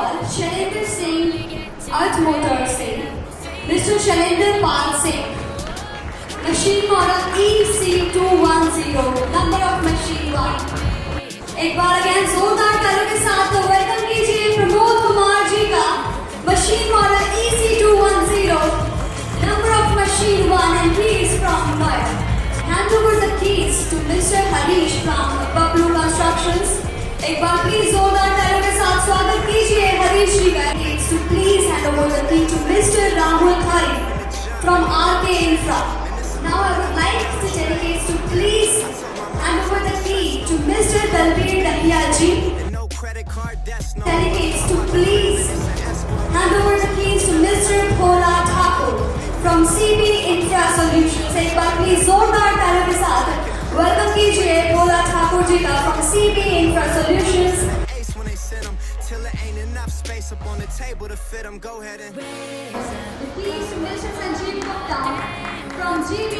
call Shailendra Singh, Earth Motor Singh, Mr. Shailendra Pal Singh, machine model EC210, number of machine 1. एक बार again जोरदार तालियों के साथ तो वेलकम कीजिए प्रमोद कुमार जी का machine model EC210, number of machine 1, and he is from Noida. Hand over the keys to Mr. Harish from Bablu Constructions. एक बार please जोरदार तालियों के साथ स्वागत कीजिए हरीश जी का. To please hand over the key to Mr. Rahul Khari from RK Infra. Now I would like to dedicate to please hand over the key to Mr. Dalbir Dahiya ji. Delegates to please hand over the keys to Mr. Bhola Thakur from CB Infra Solutions. एक बार please जोरदार तालियों के साथ welcome कीजिए भोला ठाकुर जी का from CB Infra Solutions. Till there ain't enough space up on the table to fit them, go ahead and The keys to Mr. Sanjeev Gupta from GB